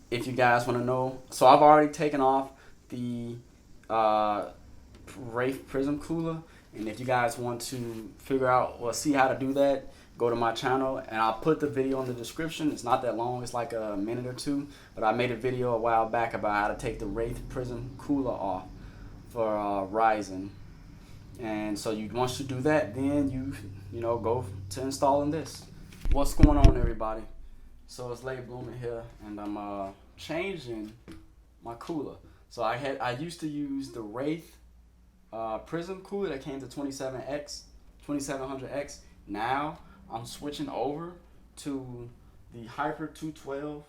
if you guys want to know. So I've already taken off the Wraith Prism Cooler, and if you guys want to figure out or see how to do that, go to my channel, and I'll put the video in the description. It's not that long, it's like a minute or two, but I made a video a while back about how to take the Wraith Prism Cooler off for Ryzen. And so once you do that, then you know, go to installing this. What's going on, everybody? So it's late blooming here, and I'm changing my cooler. So I used to use the Wraith Prism cooler that came to 2700X. Now I'm switching over to the Hyper 212.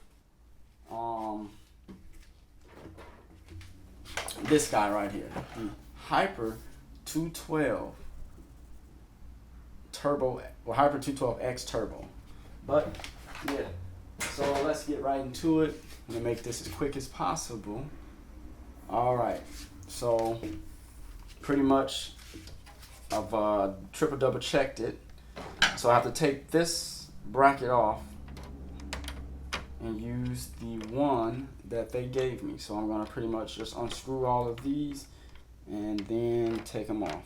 This guy right here, the Hyper 212 Turbo, or Hyper 212X Turbo. But yeah, so let's get right into it. I'm gonna make this as quick as possible. All right, so pretty much I've triple double checked it. So I have to take this bracket off and use the one that they gave me. So I'm gonna pretty much just unscrew all of these and then take them off.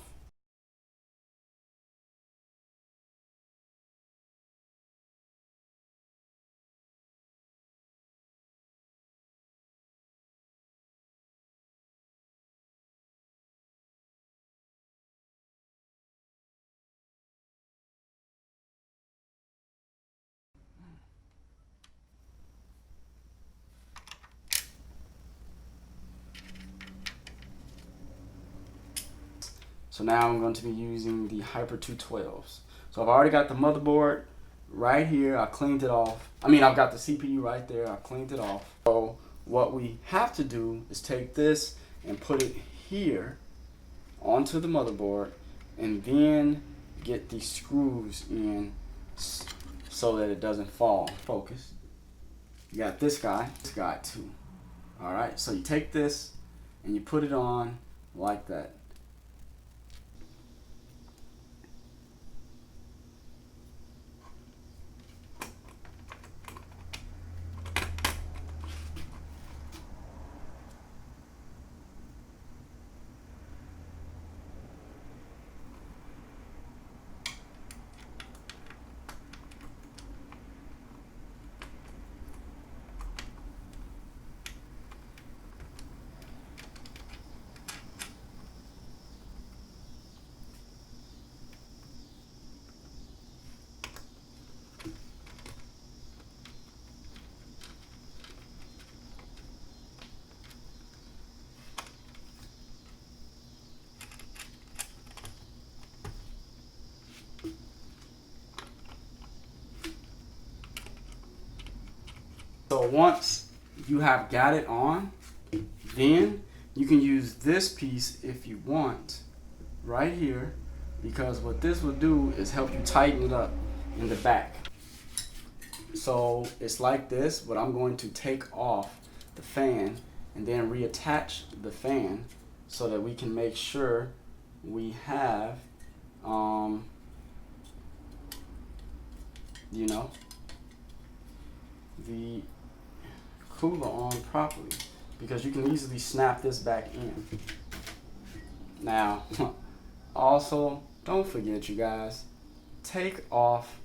So now I'm going to be using the Hyper 212s. So I've already got the motherboard right here. I cleaned it off. I mean, I've got the CPU right there. I cleaned it off. So what we have to do is take this and put it here onto the motherboard, and then get the screws in so that it doesn't fall. Focus. You got this guy too. All right, so you take this and you put it on like that. So once you have got it on, then you can use this piece if you want right here, because what this will do is help you tighten it up in the back. So it's like this, but I'm going to take off the fan and then reattach the fan so that we can make sure we have you know, the cooler on properly, because you can easily snap this back in. Now, also, don't forget, you guys, take off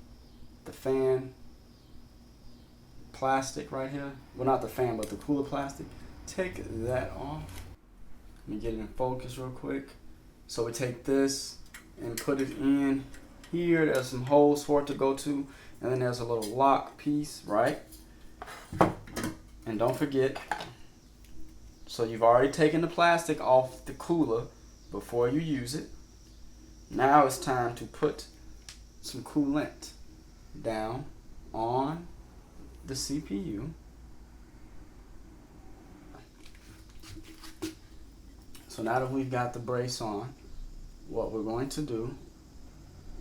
the fan plastic right here. Well, not the fan, but the cooler plastic. Take that off. Let me get it in focus real quick. So we take this and put it in here. There's some holes for it to go to, and then there's a little lock piece, right? And don't forget, so you've already taken the plastic off the cooler before you use it. Now it's time to put some coolant down on the CPU. So now that we've got the brace on, what we're going to do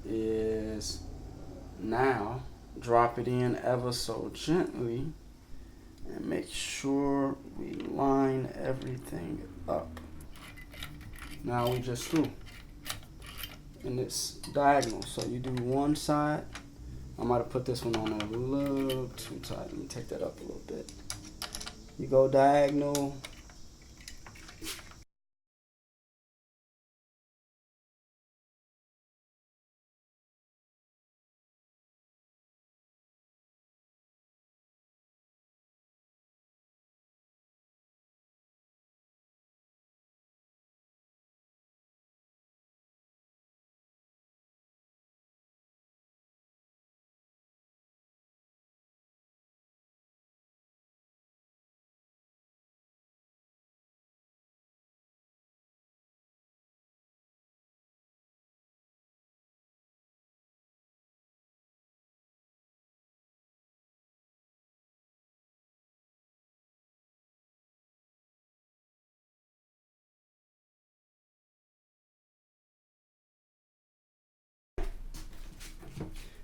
is now drop it in ever so gently and make sure we line everything up. Now we just screw, and it's diagonal, so you do one side. I might have put this one on a little too tight. Let me take that up a little bit. You go diagonal.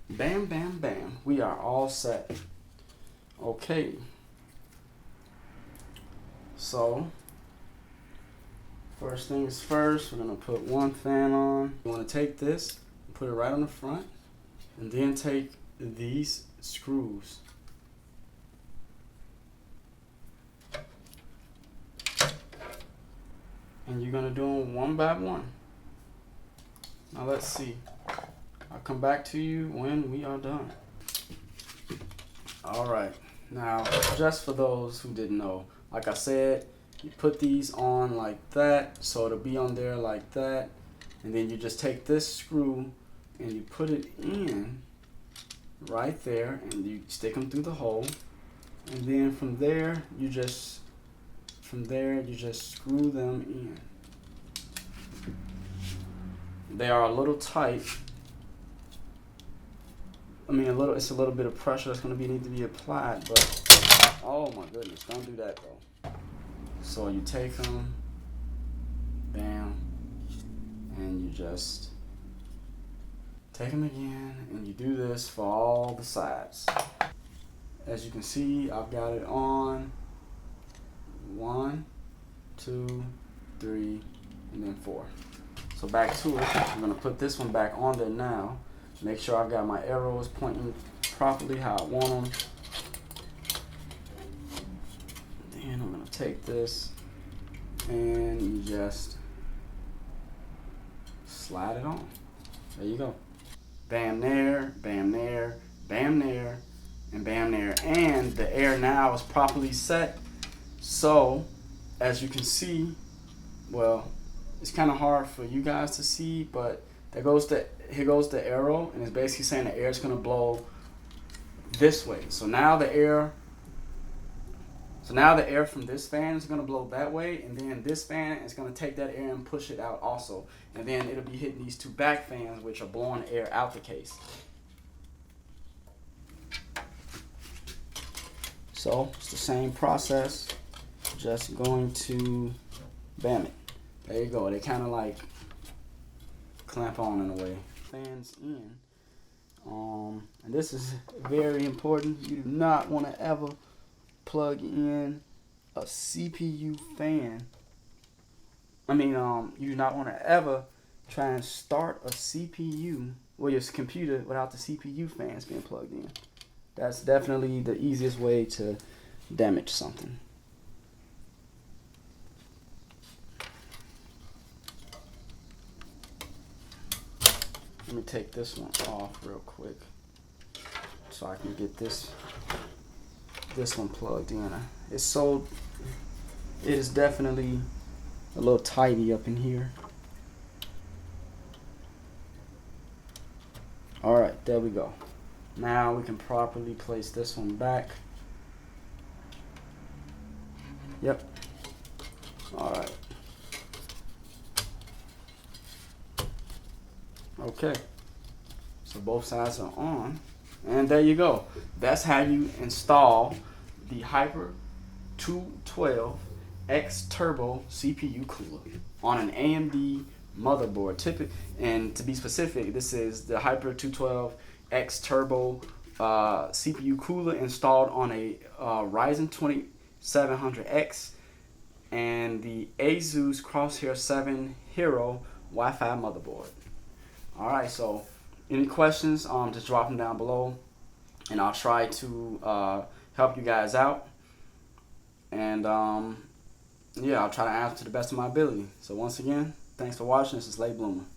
Bam, bam, bam. We are all set. Okay. So, first things first, we're gonna put one fan on. You wanna take this, put it right on the front, and then take these screws. And you're gonna do them one by one. Now let's see. I'll come back to you when we are done. All right, now just for those who didn't know, like I said, you put these on like that, so it'll be on there like that, and then you just take this screw and you put it in right there, and you stick them through the hole, and then from there you just screw them in. They are a little tight. I mean, it's a little bit of pressure that's going to need to be applied, but oh my goodness, don't do that though. So you take them, bam, and you just take them again, and you do this for all the sides. As you can see, I've got it on 1, 2, 3, and then 4. So back to it, I'm going to put this one back on there now. Make sure I've got my arrows pointing properly how I want them. Then I'm going to take this and you just slide it on. There you go. Bam there, bam there, bam there, and bam there. And the air now is properly set. So, as you can see, well, it's kind of hard for you guys to see, but here goes the arrow, and it's basically saying the air is going to blow this way. So now the air from this fan is going to blow that way, and then this fan is going to take that air and push it out also. And then it'll be hitting these two back fans, which are blowing air out the case. So it's the same process, just going to bam it. There you go. They kind of like clamp on in a way. Fans in. And this is very important. You do not want to ever plug in a CPU fan. I mean, you do not want to ever try and start a CPU or your computer without the CPU fans being plugged in. That's definitely the easiest way to damage something. Let me take this one off real quick so I can get this one plugged in. It is definitely a little tighty up in here. All right, there we go. Now we can properly place this one back. Yep. All right. Okay. So both sides are on. And there you go. That's how you install the Hyper 212X Turbo CPU cooler on an AMD motherboard. And to be specific, this is the Hyper 212X Turbo CPU cooler installed on a Ryzen 2700X and the Asus Crosshair 7 Hero Wi-Fi motherboard. All right, so any questions, just drop them down below, and I'll try to help you guys out. And And yeah, I'll try to answer to the best of my ability. So once again, thanks for watching. This is Late Bloomer.